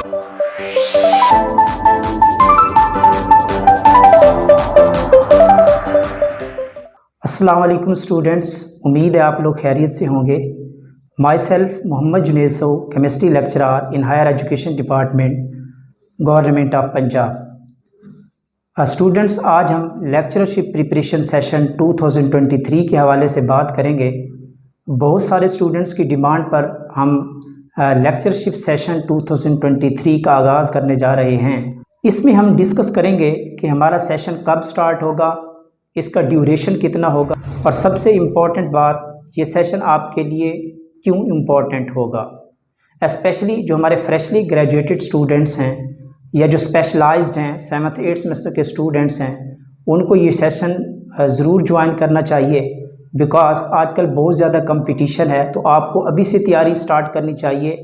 अस्सलाम वालेकुम स्टूडेंट्स, उम्मीद है आप लोग खैरियत से होंगे। माई सेल्फ मोहम्मद जुनेद सो, chemistry lecturer in higher education department, government of Punjab. Students, आज हम लेक्चरशिप प्रिपरेशन सेशन 2023 के हवाले से बात करेंगे। बहुत सारे स्टूडेंट्स की डिमांड पर हम लेक्चरशिप सेशन 2023 का आगाज़ करने जा रहे हैं। इसमें हम डिस्कस करेंगे कि हमारा सेशन कब स्टार्ट होगा, इसका ड्यूरेशन कितना होगा, और सबसे इम्पॉर्टेंट बात, ये सेशन आपके लिए क्यों इम्पॉर्टेंट होगा। एस्पेशली जो हमारे फ्रेशली ग्रेजुएटेड स्टूडेंट्स हैं या जो स्पेशलाइज्ड हैं, 7th 8th सेमेस्टर के स्टूडेंट्स हैं, उनको ये सेशन ज़रूर ज्वाइन करना चाहिए। बिकॉज आजकल बहुत ज़्यादा कंपटीशन है, तो आपको अभी से तैयारी स्टार्ट करनी चाहिए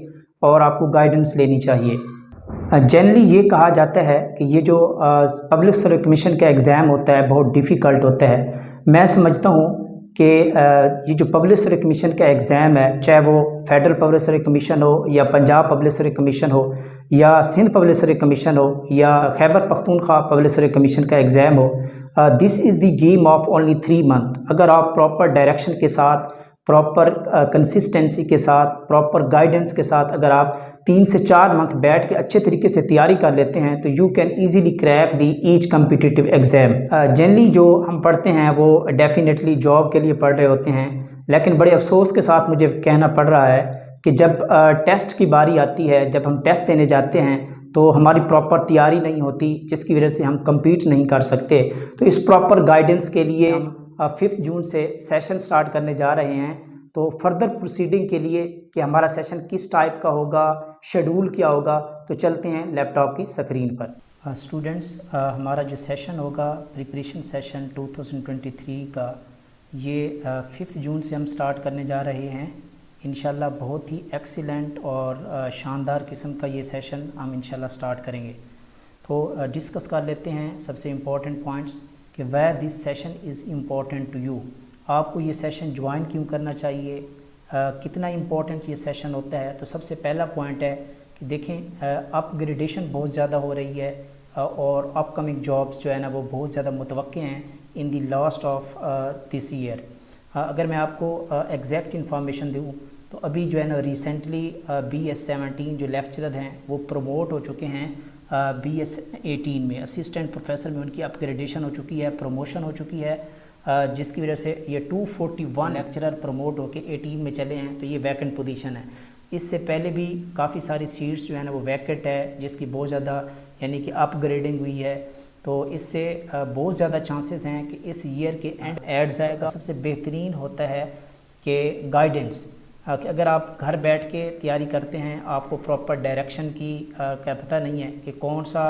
और आपको गाइडेंस लेनी चाहिए। जनरली ये कहा जाता है कि ये जो पब्लिक सर्विस कमीशन का एग्ज़ाम होता है बहुत डिफ़िकल्ट होता है। मैं समझता हूँ कि ये जो पब्लिक सर्विस कमीशन का एग्ज़ाम है, चाहे वो फेडरल पब्लिक सर्विस कमीशन हो या पंजाब पब्लिक सर्विस कमीशन हो या सिंध पब्लिक सर्विस कमीशन हो या Khyber Pakhtunkhwa public service commission का एग्ज़ाम हो, this is the game of only 3 month. अगर आप प्रॉपर डायरेक्शन के साथ, प्रॉपर कंसिस्टेंसी के साथ, प्रॉपर गाइडेंस के साथ अगर आप 3 से 4 मंथ बैठ के अच्छे तरीके से तैयारी कर लेते हैं तो you can easily crack the each competitive exam. Generally जो हम पढ़ते हैं वो डेफिनेटली जॉब के लिए पढ़ रहे होते हैं, लेकिन बड़े अफसोस के साथ मुझे कहना पड़ रहा है कि जब टेस्ट की बारी आती है, जब हम टेस्ट देने जाते हैं तो हमारी प्रॉपर तैयारी नहीं होती, जिसकी वजह से हम कम्पीट नहीं कर सकते। तो इस प्रॉपर गाइडेंस के लिए हम 5 जून से सेशन स्टार्ट करने जा रहे हैं। तो फर्दर प्रोसीडिंग के लिए कि हमारा सेशन किस टाइप का होगा, शेड्यूल क्या होगा, तो चलते हैं लैपटॉप की स्क्रीन पर। स्टूडेंट्स, हमारा जो सेशन होगा प्रिपरेशन सेशन 2023 का, ये 5 जून से हम स्टार्ट करने जा रहे हैं। इंशाल्लाह बहुत ही एक्सीलेंट और शानदार किस्म का ये सेशन हम इंशाल्लाह स्टार्ट करेंगे। तो डिस्कस कर लेते हैं सबसे इम्पॉर्टेंट पॉइंट्स कि why this session is important to you. आपको ये सेशन ज्वाइन क्यों करना चाहिए, कितना इम्पोर्टेंट ये सेशन होता है। तो सबसे पहला पॉइंट है कि देखें, अपग्रेडेशन बहुत ज़्यादा हो रही है और अपकमिंग जॉब्स जो है ना वो बहुत ज़्यादा मुतवक्के हैं in the last of this year. अगर मैं आपको एग्जैक्ट इन्फॉर्मेशन दूँ तो अभी जो है ना रिसेंटली BS 17 जो लेक्चरर हैं वो प्रमोट हो चुके हैं BS 18 में, असिस्टेंट प्रोफेसर में उनकी अपग्रेडेशन हो चुकी है, प्रमोशन हो चुकी है, जिसकी वजह से ये 241 लेक्चरर प्रमोट होकर 18 में चले हैं। तो ये वैकेंट पोजीशन है। इससे पहले भी काफ़ी सारी सीट्स जो है ना वो वैकेंट है, जिसकी बहुत ज़्यादा यानी कि अपग्रेडिंग हुई है। तो इससे बहुत ज़्यादा चांसेस हैं कि इस ईयर के एंड ऐड जाएगा। सबसे बेहतरीन होता है कि गाइडेंस, कि अगर आप घर बैठ के तैयारी करते हैं, आपको प्रॉपर डायरेक्शन की क्या पता नहीं है कि कौन सा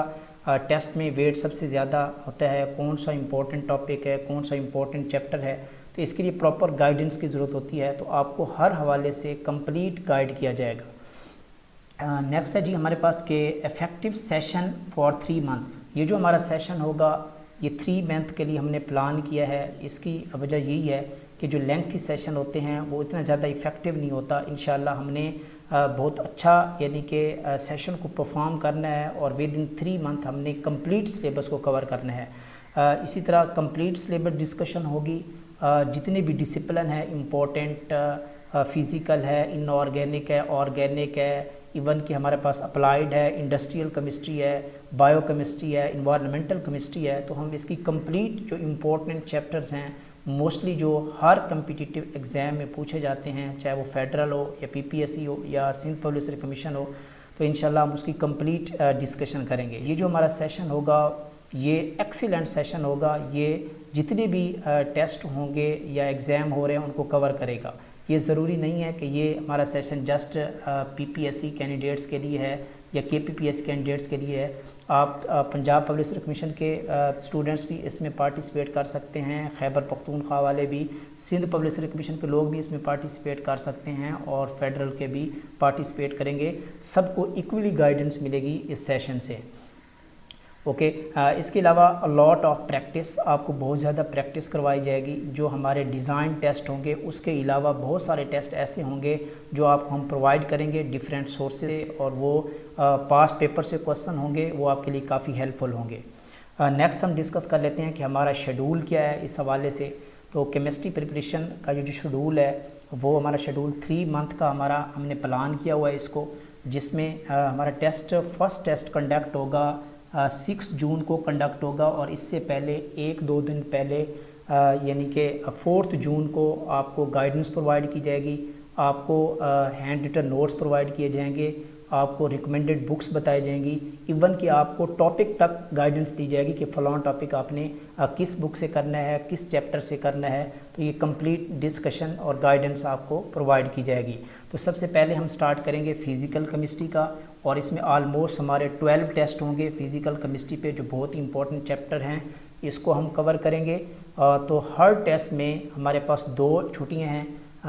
टेस्ट में वेट सबसे ज़्यादा होता है, कौन सा इंपॉर्टेंट टॉपिक है, कौन सा इंपॉर्टेंट चैप्टर है, तो इसके लिए प्रॉपर गाइडेंस की ज़रूरत होती है। तो आपको हर हवाले से कंप्लीट गाइड किया जाएगा। नेक्स्ट है जी हमारे पास के इफ़ेक्टिव सेशन फॉर 3 मंथ। ये जो हमारा सेशन होगा ये 3 मंथ के लिए हमने प्लान किया है। इसकी वजह यही है कि जो लेंथी सेशन होते हैं वो इतना ज़्यादा इफ़ेक्टिव नहीं होता। इंशाल्लाह हमने बहुत अच्छा यानी कि सेशन को परफॉर्म करना है और विद इन 3 मंथ हमने कंप्लीट सिलेबस को कवर करना है। इसी तरह कंप्लीट सिलेबस डिस्कशन होगी। जितने भी डिसिप्लिन है इम्पोर्टेंट, फ़िज़िकल है, इनऑर्गेनिक है, ऑर्गेनिक है, इवन कि हमारे पास अप्लाइड है, इंडस्ट्रियल केमिस्ट्री है, बायो केमिस्ट्री है, इन्वायरमेंटल केमिस्ट्री है, तो हम इसकी कंप्लीट जो इम्पोर्टेंट चैप्टर्स हैं मोस्टली जो हर कम्पिटिटिव एग्ज़ाम में पूछे जाते हैं, चाहे वो फेडरल हो या PPSC हो या सिंध पब्लिक सर्विस कमीशन हो, तो इंशाल्लाह हम उसकी कंप्लीट डिस्कशन करेंगे। ये जो हमारा सेशन होगा ये एक्सीलेंट सेशन होगा। ये जितने भी टेस्ट होंगे या एग्ज़ाम हो रहे हैं उनको कवर करेगा। ये ज़रूरी नहीं है कि ये हमारा सेशन जस्ट PPSC कैंडिडेट्स के लिए है या KPPSC कैंडिडेट्स के लिए है। आप पंजाब पब्लिक सर्विस कमीशन के स्टूडेंट्स भी इसमें पार्टिसिपेट कर सकते हैं, खैबर पख्तूनख्वा वाले भी, सिंध पब्लिक सर्विस कमीशन के लोग भी इसमें पार्टिसिपेट कर सकते हैं और फेडरल के भी पार्टिसिपेट करेंगे। सबको इक्वली गाइडेंस मिलेगी इस सेशन से। ओके। इसके अलावा लॉट ऑफ प्रैक्टिस, आपको बहुत ज़्यादा प्रैक्टिस करवाई जाएगी। जो हमारे डिज़ाइन टेस्ट होंगे उसके अलावा बहुत सारे टेस्ट ऐसे होंगे जो आपको हम प्रोवाइड करेंगे डिफरेंट सोर्सेज से, और वो पास्ट पेपर से क्वेश्चन होंगे, वो आपके लिए काफ़ी हेल्पफुल होंगे। नेक्स्ट हम डिस्कस कर लेते हैं कि हमारा शेड्यूल क्या है इस हवाले से। तो केमिस्ट्री प्रिपरेशन का जो शेड्यूल है वो हमारा शेड्यूल 3 मंथ का हमने प्लान किया हुआ है इसको, जिसमें हमारा फर्स्ट टेस्ट कंडक्ट होगा 6 जून को कंडक्ट होगा, और इससे पहले 1-2 दिन पहले यानी कि 4 जून को आपको गाइडेंस प्रोवाइड की जाएगी, आपको हैंड रिटन नोट्स प्रोवाइड किए जाएंगे, आपको रिकमेंडेड बुक्स बताई जाएंगी, इवन कि आपको टॉपिक तक गाइडेंस दी जाएगी कि फ़लाँ टॉपिक आपने किस बुक से करना है, किस चैप्टर से करना है। तो ये कंप्लीट डिस्कशन और गाइडेंस आपको प्रोवाइड की जाएगी। तो सबसे पहले हम स्टार्ट करेंगे फ़िज़िकल केमिस्ट्री का, और इसमें ऑलमोस्ट हमारे 12 टेस्ट होंगे फ़िज़िकल केमिस्ट्री पे, जो बहुत ही इंपॉर्टेंट चैप्टर हैं, इसको हम कवर करेंगे। तो हर टेस्ट में हमारे पास 2 छुट्टियाँ हैं,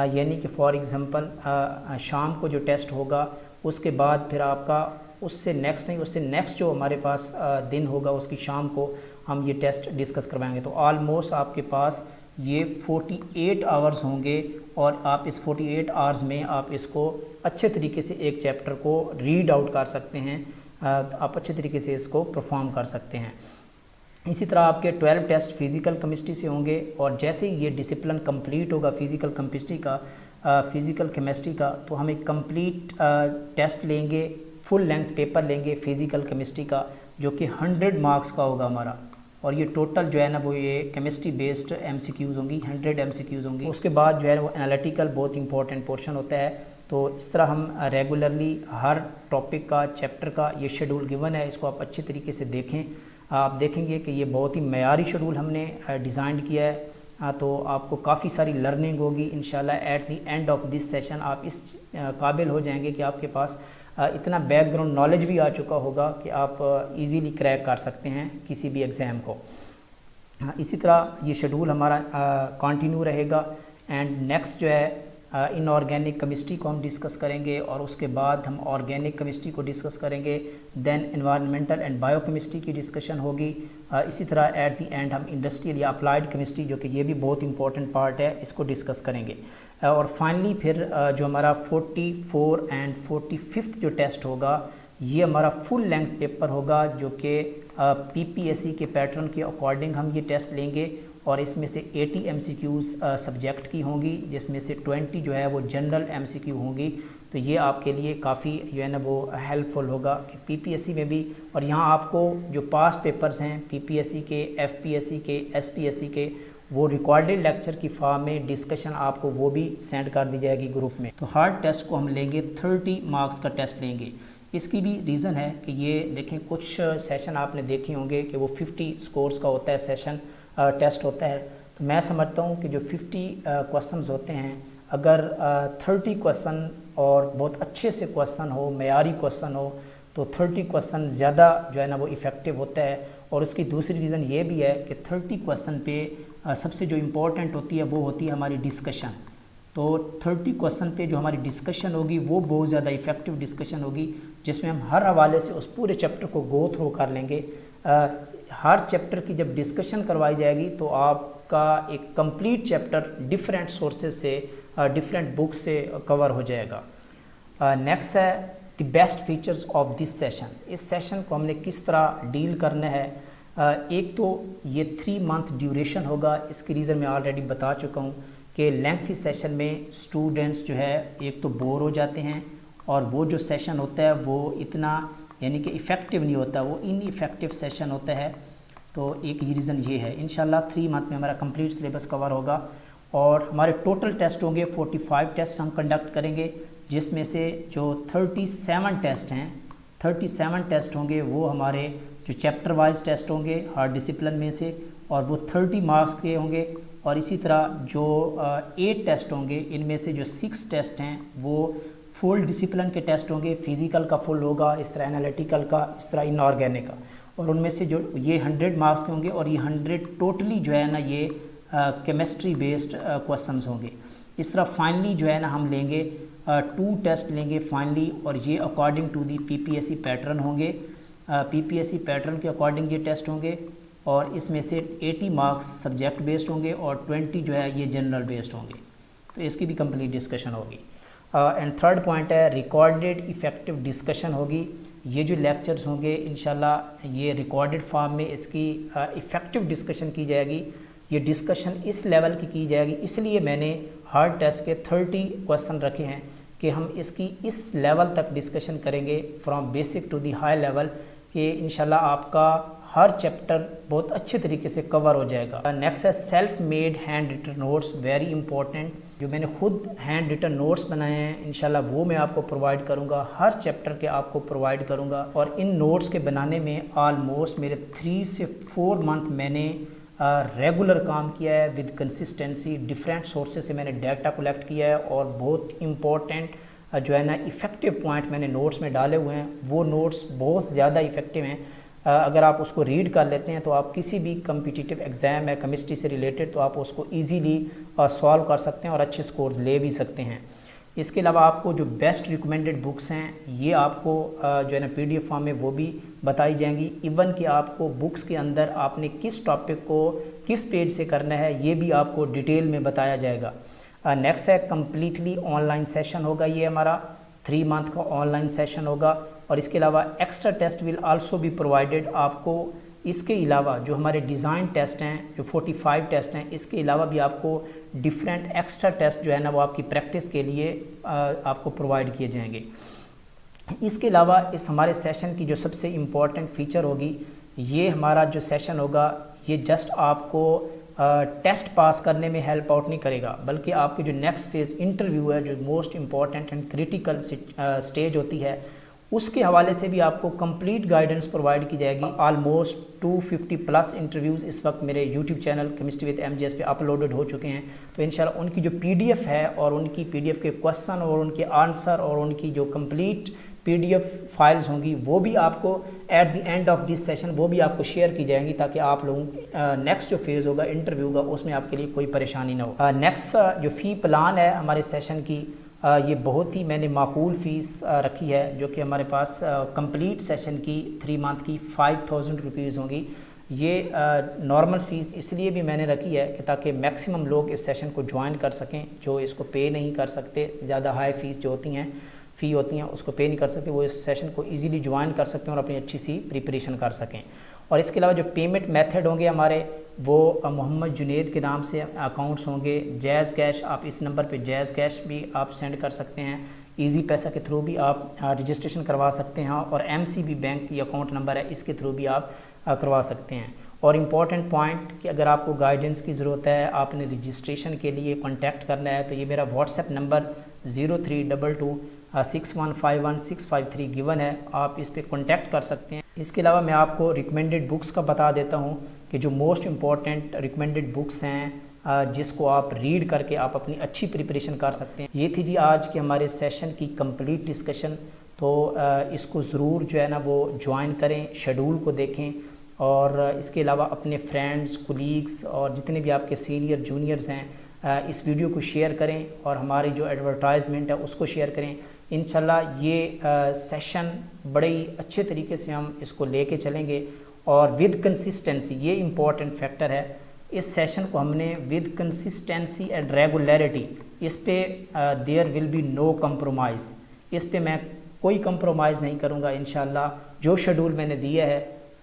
यानी कि फॉर एग्ज़ाम्पल शाम को जो टेस्ट होगा उसके बाद फिर आपका उससे नेक्स्ट जो हमारे पास दिन होगा उसकी शाम को हम ये टेस्ट डिस्कस करवाएंगे। तो ऑलमोस्ट आपके पास ये 48 आवर्स होंगे, और आप इस 48 आवर्स में आप इसको अच्छे तरीके से एक चैप्टर को रीड आउट कर सकते हैं, आप अच्छे तरीके से इसको परफॉर्म कर सकते हैं। इसी तरह आपके 12 टेस्ट फ़िज़िकल केमिस्ट्री से होंगे, और जैसे ही ये डिसिप्लिन कंप्लीट होगा फ़िज़िकल केमिस्ट्री का, तो हम एक कंप्लीट टेस्ट लेंगे, फुल लेंथ पेपर लेंगे फ़िज़िकल केमिस्ट्री का, जो कि 100 मार्क्स का होगा हमारा। और ये टोटल जो है ना वो ये केमिस्ट्री बेस्ड MCQs होंगी, 100 MCQs होंगी। उसके बाद जो है वो एनालिटिकल बहुत इंपॉर्टेंट पोर्शन होता है। तो इस तरह हम रेगुलरली हर टॉपिक का, चैप्टर का ये शेड्यूल गिवन है, इसको आप अच्छे तरीके से देखें। आप देखेंगे कि ये बहुत ही मयारी शेड्यूल हमने डिज़ाइन किया है। तो आपको काफ़ी सारी लर्निंग होगी इंशाल्लाह। At the end of this session आप इस काबिल हो जाएंगे कि आपके पास इतना बैकग्राउंड नॉलेज भी आ चुका होगा कि आप इजीली क्रैक कर सकते हैं किसी भी एग्ज़ाम को। इसी तरह ये शेड्यूल हमारा कंटिन्यू रहेगा। एंड नेक्स्ट जो है इनऑर्गेनिक केमिस्ट्री को हम डिस्कस करेंगे, और उसके बाद हम ऑर्गेनिक केमिस्ट्री को डिस्कस करेंगे। देन एनवायरनमेंटल एंड बायोकेमिस्ट्री की डिस्कशन होगी। इसी तरह एट द एंड हम इंडस्ट्रियल या अप्लाइड केमिस्ट्री, जो कि ये भी बहुत इंपॉर्टेंट पार्ट है, इसको डिस्कस करेंगे। और फाइनली फिर जो हमारा 44 एंड 45 जो टेस्ट होगा, ये हमारा फुल लेंथ पेपर होगा, जो कि PPSC के पैटर्न के अकॉर्डिंग हम ये टेस्ट लेंगे, और इसमें से 80 MCQs सब्जेक्ट की होंगी, जिसमें से 20 जो है वो जनरल MCQ होंगी। तो ये आपके लिए काफ़ी जो है ना वो हेल्पफुल होगा कि PPSC में भी, और यहाँ आपको जो पास्ट पेपर्स हैं PPSC के, FPSC के, SPSC के, वो रिकॉर्डेड लेक्चर की फॉर्म में डिस्कशन आपको वो भी सेंड कर दी जाएगी ग्रुप में। तो हर टेस्ट को हम लेंगे 30 मार्क्स का टेस्ट लेंगे। इसकी भी रीज़न है कि ये देखें, कुछ सेशन आपने देखे होंगे कि वो 50 स्कोर्स का होता है सेशन टेस्ट होता है। तो मैं समझता हूँ कि जो 50 क्वेश्चंस होते हैं, अगर 30 क्वेश्चन और बहुत अच्छे से क्वेश्चन हो, मयारी क्वेश्चन हो, तो 30 क्वेश्चन ज़्यादा जो है ना वो इफ़ेक्टिव होता है। और उसकी दूसरी रीज़न ये भी है कि 30 क्वेश्चन पे सबसे जो इम्पोर्टेंट होती है वो होती है हमारी डिस्कशन। तो 30 क्वेश्चन पे जो हमारी डिस्कशन होगी वो बहुत ज़्यादा इफ़ेक्टिव डिस्कशन होगी, जिसमें हम हर हवाले से उस पूरे चैप्टर को गो थ्रू कर लेंगे। हर चैप्टर की जब डिस्कशन करवाई जाएगी तो आपका एक कंप्लीट चैप्टर डिफरेंट सोर्सेज से, डिफरेंट बुक से कवर हो जाएगा। नेक्स्ट है the best features of this session. इस सेशन को हमने किस तरह डील करना है। एक तो ये 3 मंथ ड्यूरेशन होगा। इसकी रीज़न मैं ऑलरेडी बता चुका हूँ कि लेंथी सेशन में स्टूडेंट्स जो है एक तो बोर हो जाते हैं, और वो जो सेशन होता है वो इतना यानी कि इफ़ेक्टिव नहीं होता, वो इनइफेक्टिव सेशन होता है। तो एक ये रीज़न ये है। इंशाल्लाह 3 मंथ में हमारा कंप्लीट सिलेबस कवर होगा, और हमारे टोटल टेस्ट होंगे 45 टेस्ट हम कंडक्ट करेंगे, जिसमें से जो 37 टेस्ट हैं, 37 टेस्ट होंगे वो हमारे जो चैप्टर वाइज टेस्ट होंगे हर डिसिप्लिन में से, और वो 30 मार्क्स के होंगे। और इसी तरह जो 8 टेस्ट होंगे, इनमें से जो 6 टेस्ट हैं वो फुल डिसिप्लिन के टेस्ट होंगे। फिज़िकल का फुल होगा, इस तरह एनालिटिकल का, इस तरह इनऑर्गेनिक का, और उनमें से जो ये 100 मार्क्स के होंगे, और ये 100 टोटली जो है ना ये केमिस्ट्री बेस्ड क्वेश्चंस होंगे। इस तरह फाइनली जो है ना हम लेंगे 2 टेस्ट लेंगे फाइनली, और ये according to the PPSC pattern होंगे। PPSC पैटर्न के अकॉर्डिंग ये टेस्ट होंगे और इसमें से 80 मार्क्स सब्जेक्ट बेस्ड होंगे और 20 जो है ये जनरल बेस्ड होंगे। तो इसकी भी कंप्लीट डिस्कशन होगी। एंड थर्ड पॉइंट है रिकॉर्डेड इफ़ेक्टिव डिस्कशन होगी। ये जो लेक्चर्स होंगे इंशाल्लाह ये रिकॉर्डेड फॉर्म में इसकी इफ़ेक्टिव डिस्कशन की जाएगी। ये डिस्कशन इस लेवल की जाएगी, इसलिए मैंने हर टेस्ट के 30 क्वेश्चन रखे हैं कि हम इसकी इस लेवल तक डिस्कशन करेंगे from basic to the high level, कि इंशाल्लाह आपका हर चैप्टर बहुत अच्छे तरीके से कवर हो जाएगा। नेक्स्ट है self made hand written notes, very important. जो मैंने खुद हैंड रिटन नोट्स बनाए हैं इंशाल्लाह वो मैं आपको प्रोवाइड करूंगा, हर चैप्टर के आपको प्रोवाइड करूंगा। और इन नोट्स के बनाने में ऑलमोस्ट मेरे 3 से 4 मंथ मैंने रेगुलर काम किया है विद कंसिस्टेंसी। डिफरेंट सोर्सेज से मैंने डाटा कलेक्ट किया है और बहुत इंपॉर्टेंट जो है ना इफ़ेक्टिव पॉइंट मैंने नोट्स में डाले हुए हैं। वो नोट्स बहुत ज़्यादा इफ़ेक्टिव हैं। अगर आप उसको रीड कर लेते हैं तो आप किसी भी कम्पिटिटिव एग्ज़ाम है केमिस्ट्री से रिलेटेड तो आप उसको ईजीली सॉल्व कर सकते हैं और अच्छे स्कोर्स ले भी सकते हैं। इसके अलावा आपको जो बेस्ट रिकमेंडेड बुक्स हैं ये आपको जो है ना PDF फॉर्म में वो भी बताई जाएंगी। इवन कि आपको बुक्स के अंदर आपने किस टॉपिक को किस पेज से करना है ये भी आपको डिटेल में बताया जाएगा। नेक्स्ट है कम्प्लीटली ऑनलाइन सेशन होगा। ये हमारा 3 मंथ का ऑनलाइन सेशन होगा और इसके अलावा extra test will also be provided. आपको इसके अलावा जो हमारे डिज़ाइन टेस्ट हैं जो 45 टेस्ट हैं इसके अलावा भी आपको डिफरेंट एक्स्ट्रा टेस्ट जो है ना वो आपकी प्रैक्टिस के लिए आपको प्रोवाइड किए जाएंगे। इसके अलावा इस हमारे सेशन की जो सबसे इम्पॉर्टेंट फ़ीचर होगी, ये हमारा जो सेशन होगा ये जस्ट आपको टेस्ट पास करने में हेल्प आउट नहीं करेगा, बल्कि आपकी जो नेक्स्ट फेज इंटरव्यू है जो most important and critical stage होती है उसके हवाले से भी आपको कंप्लीट गाइडेंस प्रोवाइड की जाएगी। ऑलमोस्ट 250 प्लस इंटरव्यूज़ इस वक्त मेरे YouTube channel chemistry with MJS पे अपलोडेड हो चुके हैं। तो इंशाल्लाह उनकी जो PDF है और उनकी PDF के क्वेश्चन और उनके आंसर और उनकी जो कंप्लीट PDF फाइल्स होंगी वो भी आपको at the end of this session वो भी आपको शेयर की जाएंगी, ताकि आप लोगों नेक्स्ट जो फेज़ होगा इंटरव्यू का उसमें आपके लिए कोई परेशानी ना हो। नेक्स्ट जो फ़ी प्लान है हमारे सेशन की, ये बहुत ही मैंने माकूल फ़ीस रखी है, जो कि हमारे पास कंप्लीट सेशन की 3 मंथ की 5000 रुपीज़ होंगी। ये नॉर्मल फ़ीस इसलिए भी मैंने रखी है कि ताकि मैक्सिमम लोग इस सेशन को ज्वाइन कर सकें। जो इसको पे नहीं कर सकते, ज़्यादा हाई फ़ीस जो होती हैं फ़ी होती हैं उसको पे नहीं कर सकते, वो इस सेशन को इजीली ज्वाइन कर सकते हैं और अपनी अच्छी सी प्रिपरेशन कर सकें। और इसके अलावा जो पेमेंट मेथड होंगे हमारे वो मोहम्मद जुनेद के नाम से अकाउंट्स होंगे। जैज़ कैश, आप इस नंबर पे जैज़ कैश भी आप सेंड कर सकते हैं। इजी पैसा के थ्रू भी आप रजिस्ट्रेशन करवा सकते हैं और MCB बैंक ये अकाउंट नंबर है, इसके थ्रू भी आप करवा सकते हैं। और इम्पॉर्टेंट पॉइंट कि अगर आपको गाइडेंस की ज़रूरत है, आपने रजिस्ट्रेशन के लिए कॉन्टैक्ट करना है, तो ये मेरा व्हाट्सएप नंबर 0322 6151 गिवन है, आप इस पर कॉन्टैक्ट कर सकते हैं। इसके अलावा मैं आपको रिकमेंडेड बुक्स का बता देता हूँ कि जो मोस्ट इम्पॉर्टेंट रिकमेंडेड बुक्स हैं जिसको आप रीड करके आप अपनी अच्छी प्रिपरेशन कर सकते हैं। ये थी जी आज के हमारे सेशन की कंप्लीट डिस्कशन। तो इसको ज़रूर जो है ना वो ज्वाइन करें, शेड्यूल को देखें और इसके अलावा अपने फ्रेंड्स, कोलीग्स और जितने भी आपके सीनियर जूनियर्स हैं इस वीडियो को शेयर करें और हमारी जो एडवर्टाइजमेंट है उसको शेयर करें। इंशाल्लाह ये सेशन बड़े ही अच्छे तरीके से हम इसको लेके चलेंगे और विद कंसिस्टेंसी, ये इम्पॉर्टेंट फैक्टर है। इस सेशन को हमने विद कंसिस्टेंसी एंड रेगुलरिटी, इस पे there will be no compromise, इस पे मैं कोई कंप्रोमाइज़ नहीं करूँगा। इंशाल्लाह जो शेड्यूल मैंने दिया है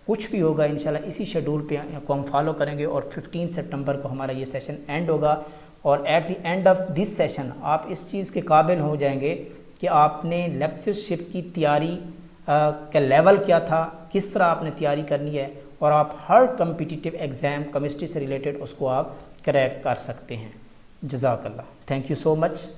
कुछ भी होगा इंशाल्लाह इसी शेड्यूल पे को हम फॉलो करेंगे और 15 सितंबर को हमारा ये सेशन एंड होगा। और at the end of this session आप इस चीज़ के काबिल हो जाएंगे कि आपने लेक्चरशिप की तैयारी का लेवल क्या था, किस तरह आपने तैयारी करनी है और आप हर कम्पिटिटिव एग्ज़ाम केमिस्ट्री से रिलेटेड उसको आप क्रैक कर सकते हैं। जज़ाकल्लाह, थैंक यू सो मच।